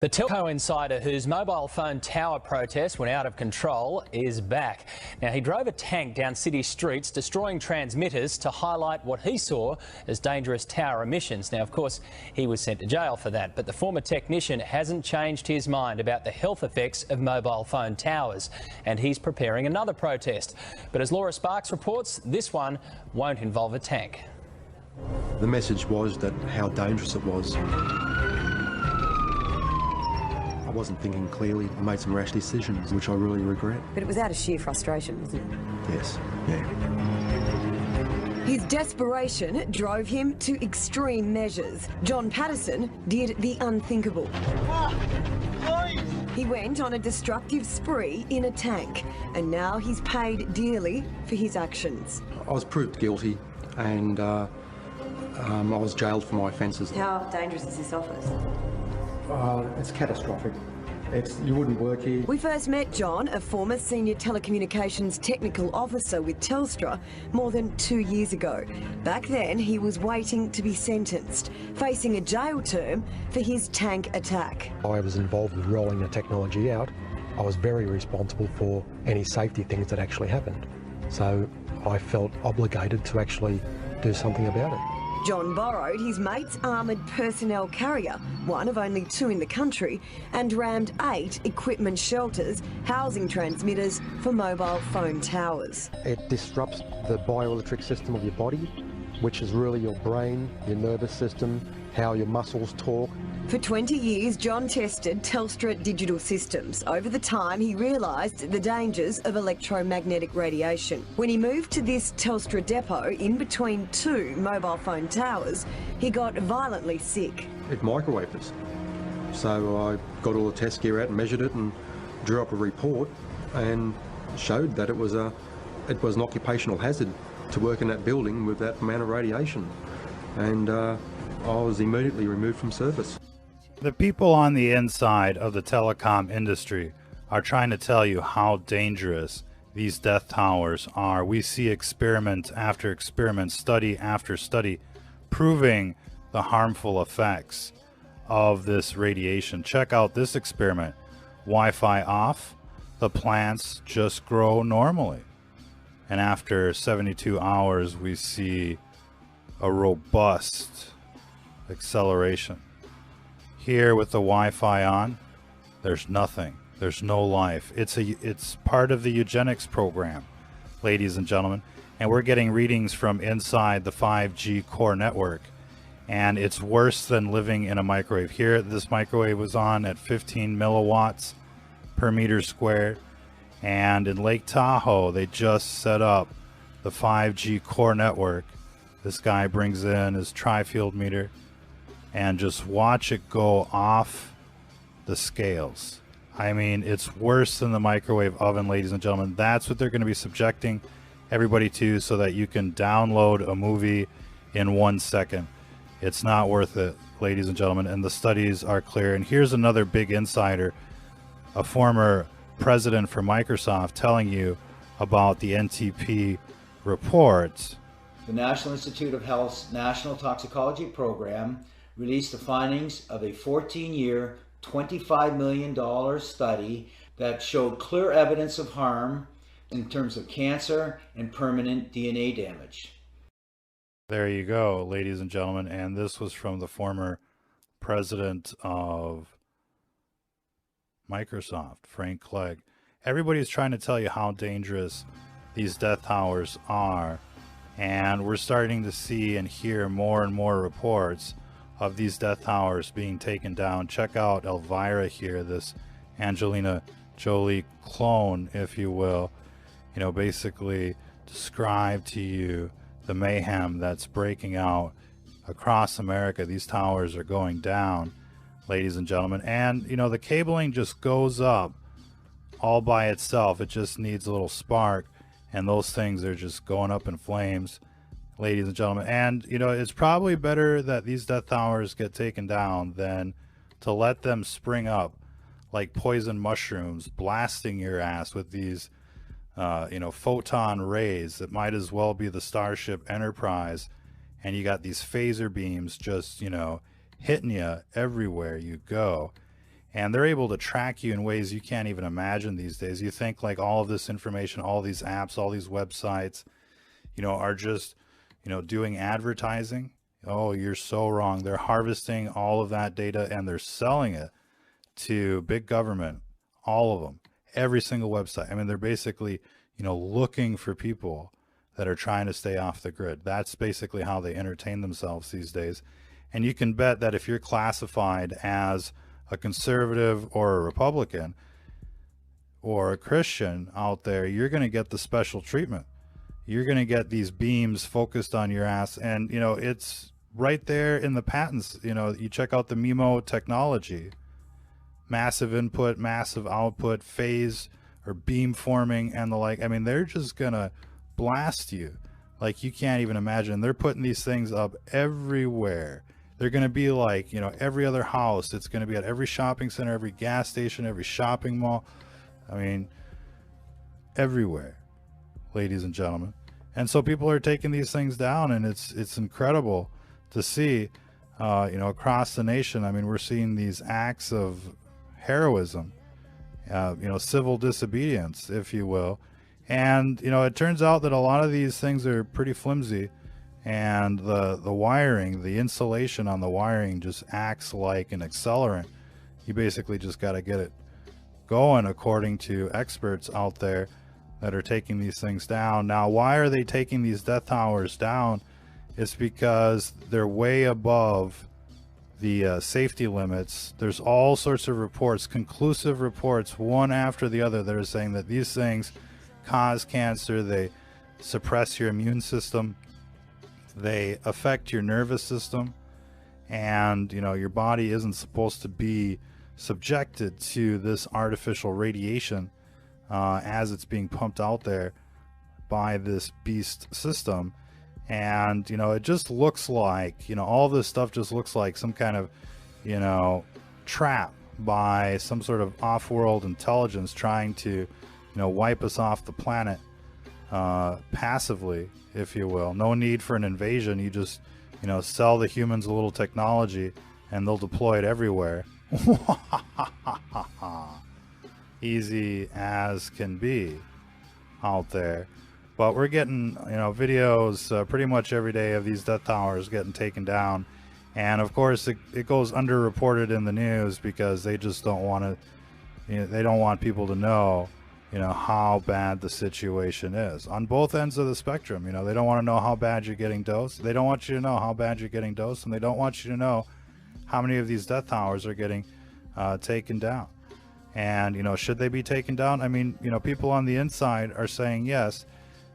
The Telco insider whose mobile phone tower protest went out of control is back. Now, he drove a tank down city streets, destroying transmitters to highlight what he saw as dangerous tower emissions. Now, of course, he was sent to jail for that, but the former technician hasn't changed his mind about the health effects of mobile phone towers, and he's preparing another protest. But as Laura Sparks reports, this one won't involve a tank. The message was that how dangerous it was. I wasn't thinking clearly. I made some rash decisions, which I really regret. But it was out of sheer frustration, wasn't it? Yes, yeah. His desperation drove him to extreme measures. John Patterson did the unthinkable. He went on a destructive spree in a tank, and now he's paid dearly for his actions. I was proved guilty, and I was jailed for my offences. How dangerous is this office? It's catastrophic. You wouldn't work here. We first met John, a former senior telecommunications technical officer with Telstra, more than 2 years ago. Back then, he was waiting to be sentenced, facing a jail term for his tank attack. I was involved with rolling the technology out. I was very responsible for any safety things that actually happened. So I felt obligated to actually do something about it. John borrowed his mate's armoured personnel carrier, one of only 2 in the country, and rammed 8 equipment shelters housing transmitters for mobile phone towers. It disrupts the bioelectric system of your body, which is really your brain, your nervous system, how your muscles talk. For 20 years, John tested Telstra digital systems. Over the time, he realised the dangers of electromagnetic radiation. When he moved to this Telstra depot in between 2 mobile phone towers, he got violently sick. It microwaved us. So I got all the test gear out and measured it and drew up a report and showed that it was an occupational hazard to work in that building with that amount of radiation. And I was immediately removed from service. The people on the inside of the telecom industry are trying to tell you how dangerous these death towers are. We see experiment after experiment, study after study, proving the harmful effects of this radiation. Check out this experiment. Wi-Fi off, the plants just grow normally. And after 72 hours, we see a robust acceleration. Here with the Wi-Fi on, there's nothing. There's no life. It's part of the eugenics program, ladies and gentlemen. And we're getting readings from inside the 5G core network. And it's worse than living in a microwave. Here, this microwave was on at 15 milliwatts per meter squared. And in Lake Tahoe, they just set up the 5G core network. This guy brings in his tri-field meter and just watch it go off the scales. I mean, it's worse than the microwave oven, ladies and gentlemen. That's what they're going to be subjecting everybody to so that you can download a movie in 1 second. It's not worth it, ladies and gentlemen, and the studies are clear. And here's another big insider, a former president for Microsoft, telling you about the NTP report. The National Institute of Health's National Toxicology Program released the findings of a 14-year, $25 million study that showed clear evidence of harm in terms of cancer and permanent DNA damage. There you go, ladies and gentlemen, and this was from the former president of Microsoft, Frank Clegg. Everybody's trying to tell you how dangerous these death towers are, and we're starting to see and hear more and more reports of these death towers being taken down. Check out Elvira here, this Angelina Jolie clone, if you will, basically describe to you the mayhem that's breaking out across America. These towers are going down, ladies and gentlemen, and the cabling just goes up all by itself. It just needs a little spark, and those things are just going up in flames, ladies and gentlemen. And it's probably better that these death towers get taken down than to let them spring up like poison mushrooms, blasting your ass with these photon rays that might as well be the Starship Enterprise, and you got these phaser beams just hitting you everywhere you go. and they're able to track you in ways you can't even imagine these days. You think like all of this information, all these apps, all these websites, you know, are just, you know, doing advertising. Oh, you're so wrong. They're harvesting all of that data and they're selling it to big government, all of them, every single website. I mean, they're basically, you know, looking for people that are trying to stay off the grid. That's basically how they entertain themselves these days. And you can bet that if you're classified as a conservative or a Republican or a Christian out there, you're going to get the special treatment. You're going to get these beams focused on your ass. And, you know, it's right there in the patents. You know, you check out the MIMO technology, massive input, massive output, phase or beam forming and the like. I mean, they're just going to blast you like you can't even imagine. They're putting these things up everywhere. They're going to be like, you know, every other house. It's going to be at every shopping center, every gas station, every shopping mall. I mean, everywhere, ladies and gentlemen. And so people are taking these things down, and it's incredible to see, you know, across the nation. I mean, we're seeing these acts of heroism, you know, civil disobedience, if you will. And, you know, it turns out that a lot of these things are pretty flimsy, and the wiring, the insulation on the wiring just acts like an accelerant. You basically just got to get it going, according to experts out there that are taking these things down. Now, why are they taking these death towers down? It's because they're way above the safety limits. There's all sorts of reports, conclusive reports, one after the other, that are saying that these things cause cancer, they suppress your immune system, they affect your nervous system, and, you know, your body isn't supposed to be subjected to this artificial radiation as it's being pumped out there by this beast system. And, you know, it just looks like, you know, all this stuff just looks like some kind of, you know, trap by some sort of off-world intelligence trying to, you know, wipe us off the planet passively, if you will. No need for an invasion. You just, you know, sell the humans a little technology and they'll deploy it everywhere. Easy as can be out there. But we're getting, you know, videos pretty much every day of these death towers getting taken down. And of course it goes underreported in the news because they just don't want to, you know, they don't want people to know, you know, how bad the situation is on both ends of the spectrum. You know, they don't want to know how bad you're getting dosed. They don't want you to know how bad you're getting dosed, and they don't want you to know how many of these death towers are getting taken down. And, you know, should they be taken down? I mean, you know, people on the inside are saying yes.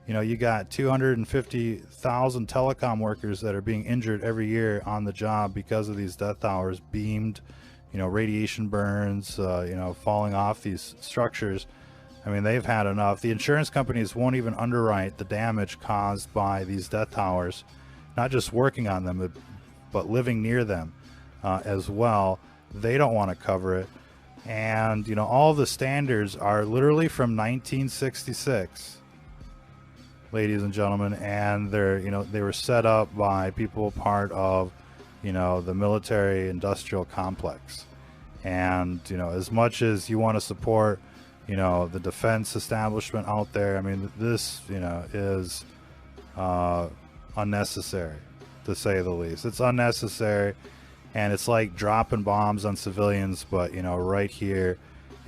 You know, you got 250,000 telecom workers that are being injured every year on the job because of these death towers, beamed, you know, radiation burns, you know, falling off these structures. I mean, they've had enough. The insurance companies won't even underwrite the damage caused by these death towers, not just working on them, but living near them as well. They don't want to cover it. And, you know, all the standards are literally from 1966, ladies and gentlemen, and they're, you know, they were set up by people part of, you know, the military industrial complex. And, you know, as much as you want to support, you know, the defense establishment out there, I mean, this, you know, is unnecessary, to say the least. It's unnecessary, and it's like dropping bombs on civilians, but, you know, right here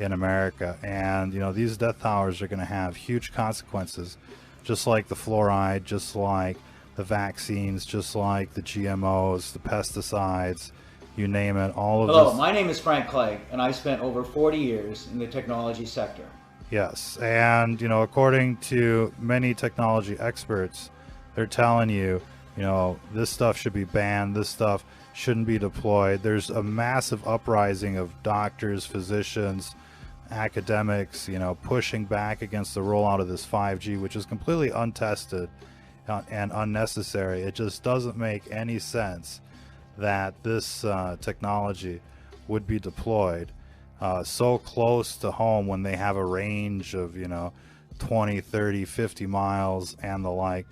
in America. And, you know, these death towers are going to have huge consequences, just like the fluoride, just like the vaccines, just like the GMOs, the pesticides, you name it, all of this. Hello, my name is Frank Clegg, and I spent over 40 years in the technology sector. Yes, and, you know, according to many technology experts, they're telling you, you know, this stuff should be banned, this stuff shouldn't be deployed. There's a massive uprising of doctors, physicians, academics, you know, pushing back against the rollout of this 5G, which is completely untested and unnecessary. It just doesn't make any sense that this technology would be deployed so close to home when they have a range of, you know, 20, 30, 50 miles and the like.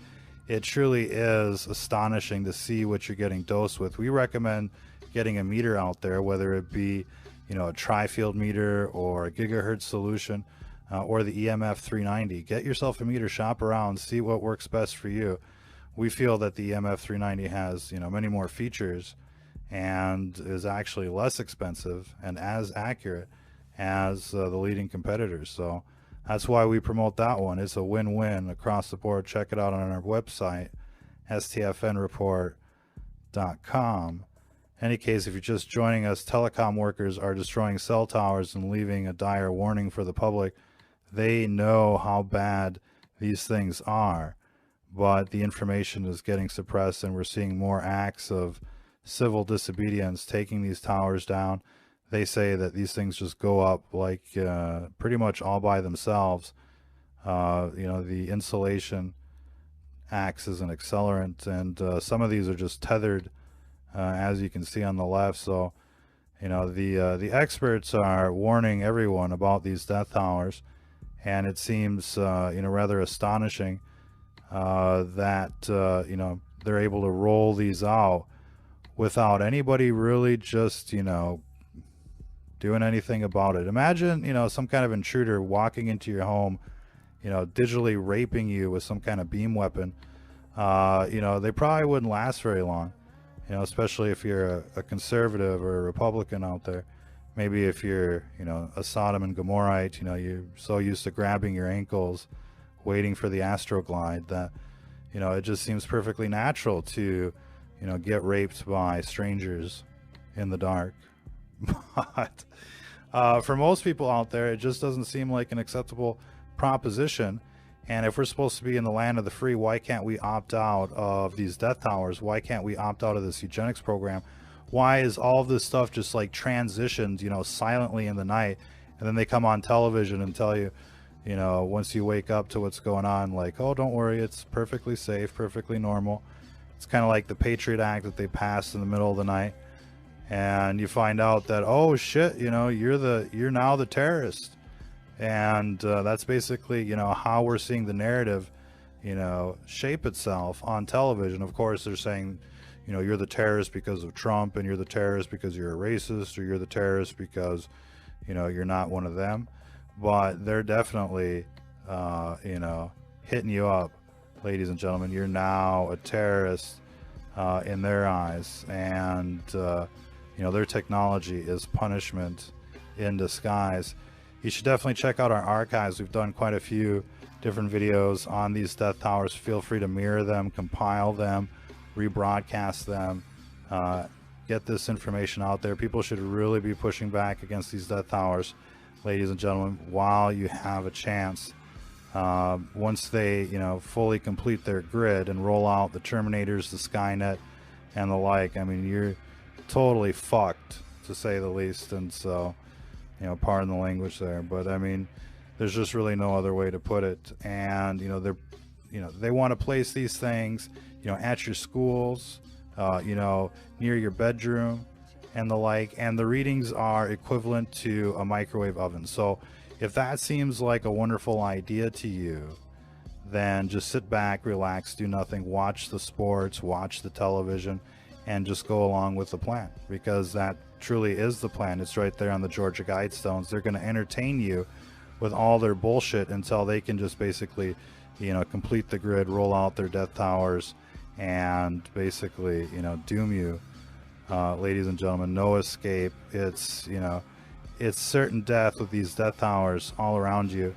It truly is astonishing to see what you're getting dosed with. We recommend getting a meter out there, whether it be, you know, a tri-field meter or a gigahertz solution, or the EMF 390. Get yourself a meter, shop around, see what works best for you. We feel that the EMF 390 has, you know, many more features and is actually less expensive and as accurate as the leading competitors. So that's why we promote that one. It's a win-win across the board. Check it out on our website, stfnreport.com. In any case, if you're just joining us, telecom workers are destroying cell towers and leaving a dire warning for the public. They know how bad these things are, but the information is getting suppressed, and we're seeing more acts of civil disobedience taking these towers down. They say that these things just go up like pretty much all by themselves. You know, the insulation acts as an accelerant, and some of these are just tethered, as you can see on the left. So, you know, the experts are warning everyone about these death towers, and it seems you know, rather astonishing that you know, they're able to roll these out without anybody really just, you know, doing anything about it. Imagine, you know, some kind of intruder walking into your home, you know, digitally raping you with some kind of beam weapon. You know, they probably wouldn't last very long, you know, especially if you're a conservative or a Republican out there. Maybe if you're, you know, a Sodom and Gomorrahite, you know, you're so used to grabbing your ankles, waiting for the astroglide, that, you know, it just seems perfectly natural to, you know, get raped by strangers in the dark. But for most people out there, it just doesn't seem like an acceptable proposition. And if we're supposed to be in the land of the free, why can't we opt out of these death towers? Why can't we opt out of this eugenics program? Why is all of this stuff just like transitioned, you know, silently in the night, and then they come on television and tell you, you know, once you wake up to what's going on, like, oh, don't worry, it's perfectly safe, perfectly normal. It's kind of like the Patriot Act that they passed in the middle of the night, and you find out that, oh shit, you know, you're now the terrorist. And that's basically, you know, how we're seeing the narrative, you know, shape itself on television. Of course, they're saying, you know, you're the terrorist because of Trump, and you're the terrorist because you're a racist, or you're the terrorist because, you know, you're not one of them. But they're definitely, you know, hitting you up, ladies and gentlemen. You're now a terrorist in their eyes, and you know, their technology is punishment in disguise. You should definitely check out our archives. We've done quite a few different videos on these death towers. Feel free to mirror them, compile them, rebroadcast them, get this information out there. People should really be pushing back against these death towers, ladies and gentlemen, while you have a chance. Once they, you know, fully complete their grid and roll out the Terminators, the Skynet, and the like, I mean, you're totally fucked, to say the least. And so, you know, pardon the language there, but I mean, there's just really no other way to put it. And, you know, they want to place these things, you know, at your schools, you know, near your bedroom and the like, and the readings are equivalent to a microwave oven. So if that seems like a wonderful idea to you, then just sit back, relax, do nothing, watch the sports, watch the television, and just go along with the plan, because that truly is the plan. It's right there on the Georgia Guidestones. They're going to entertain you with all their bullshit until they can just basically, you know, complete the grid, roll out their death towers, and basically, you know, doom you, ladies and gentlemen. No escape. It's, you know, it's certain death with these death towers all around you,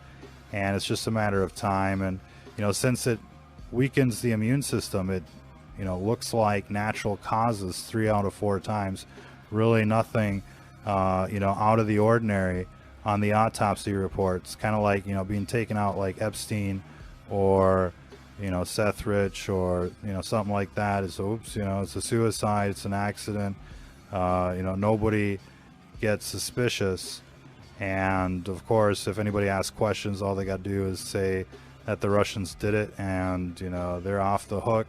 and it's just a matter of time. And, you know, since it weakens the immune system, it, you know, looks like natural causes 3 out of 4 times. Really nothing, you know, out of the ordinary on the autopsy reports. Kind of like, you know, being taken out like Epstein or, you know, Seth Rich, or, you know, something like that. It's, oops, you know, it's a suicide, it's an accident. You know, nobody gets suspicious. And of course, if anybody asks questions, all they got to do is say that the Russians did it, and, you know, they're off the hook.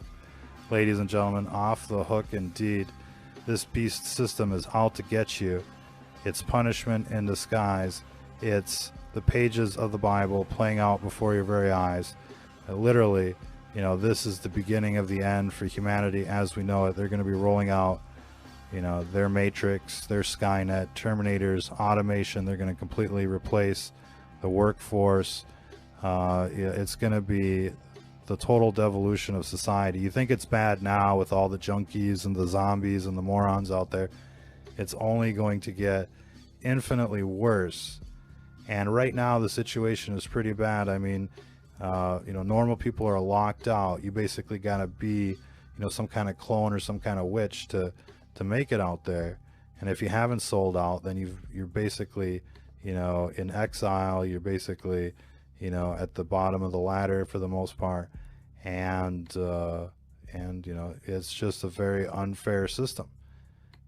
Ladies and gentlemen, off the hook indeed. This beast system is out to get you. It's punishment in disguise. It's the pages of the Bible playing out before your very eyes. Literally, you know, this is the beginning of the end for humanity as we know it. They're going to be rolling out you know, their Matrix, their Skynet, Terminators, automation. They're going to completely replace the workforce. It's going to be the total devolution of society. You think it's bad now with all the junkies and the zombies and the morons out there. It's only going to get infinitely worse. And right now the situation is pretty bad. I mean, you know, normal people are locked out. You basically got to be, you know, some kind of clone or some kind of witch to make it out there. And if you haven't sold out, then you're basically, you know, in exile. You're basically, you know, at the bottom of the ladder for the most part. And you know, it's just a very unfair system.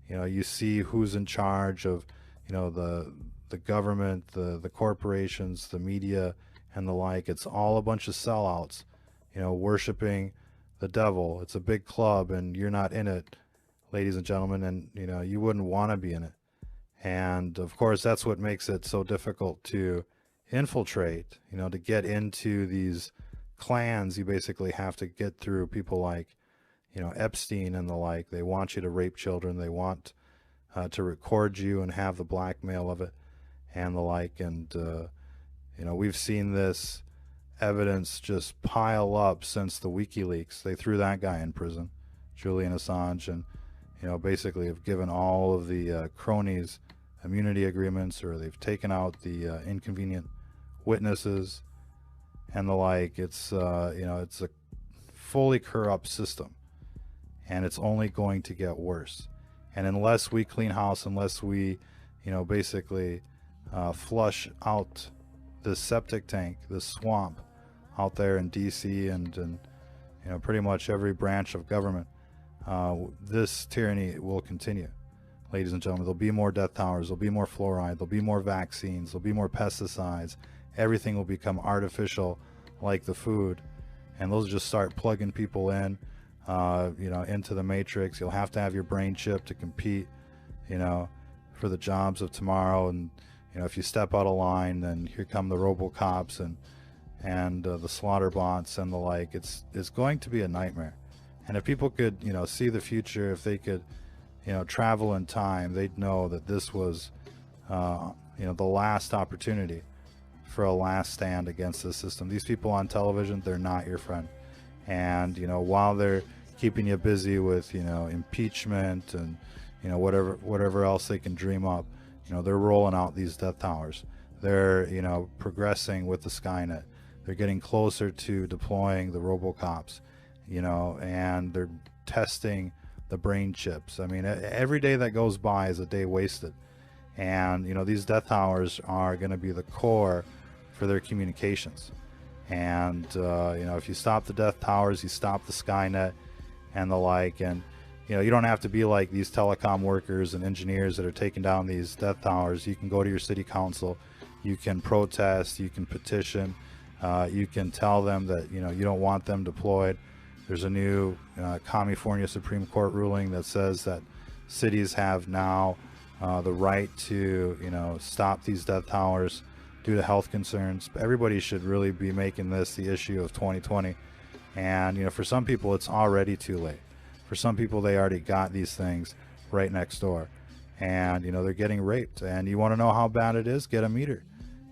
You know, you see who's in charge of, you know, the government, the corporations, the media, and the like. It's all a bunch of sellouts, you know, worshiping the devil. It's a big club, and you're not in it, ladies and gentlemen, and you know, you wouldn't want to be in it. And of course, that's what makes it so difficult to infiltrate. You know, to get into these clans, you basically have to get through people like, you know, Epstein and the like. They want you to rape children. They want to record you and have the blackmail of it and the like. And you know, we've seen this evidence just pile up since the WikiLeaks. They threw that guy in prison, Julian Assange, and you know, basically have given all of the cronies immunity agreements, or they've taken out the inconvenient witnesses and the like. It's you know, it's a fully corrupt system, and it's only going to get worse. And unless we clean house, unless we, you know, basically flush out this septic tank, this swamp out there in DC and you know, pretty much every branch of government, this tyranny will continue. Ladies and gentlemen, there'll be more death towers, there'll be more fluoride, there'll be more vaccines, there'll be more pesticides. Everything will become artificial, like the food, and those just start plugging people in, you know, into the matrix. You'll have to have your brain chip to compete, you know, for the jobs of tomorrow. And you know, if you step out of line, then here come the RoboCops and the slaughter bots and the like. It's going to be a nightmare. And if people could, you know, see the future, if they could, you know, travel in time, they'd know that this was, you know, the last opportunity for a last stand against the system. These people on television, they're not your friend. And you know, while they're keeping you busy with, you know, impeachment and, you know, whatever else they can dream up, you know, they're rolling out these death towers. They're, you know, progressing with the Skynet. They're getting closer to deploying the RoboCops, you know, and they're testing the brain chips. I mean, every day that goes by is a day wasted. And you know, these death towers are going to be the core for their communications. And you know, if you stop the death towers, you stop the Skynet and the like. And you know, you don't have to be like these telecom workers and engineers that are taking down these death towers. You can go to your city council, you can protest, you can petition, you can tell them that, you know, you don't want them deployed. There's a new California Supreme Court ruling that says that cities have now the right to, you know, stop these death towers due to health concerns. Everybody should really be making this the issue of 2020. And you know, for some people it's already too late. For some people, they already got these things right next door, and you know, they're getting raped. And you want to know how bad it is? Get a meter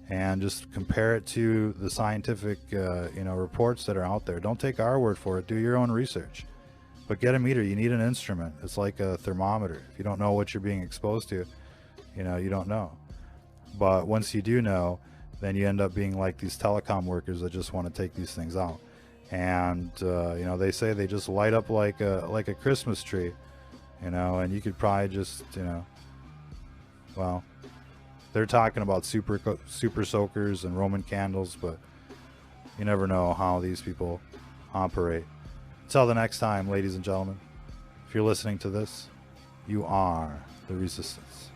and just compare it to the scientific you know, reports that are out there. Don't take our word for it, do your own research. But get a meter. You need an instrument. It's like a thermometer. If you don't know what you're being exposed to, you know, you don't know. But once you do know, then you end up being like these telecom workers that just want to take these things out. And you know, they say they just light up like a Christmas tree, you know, and you could probably just, you know, well, they're talking about super soakers and Roman candles, but you never know how these people operate. Until the next time, ladies and gentlemen, if you're listening to this, you are the resistance.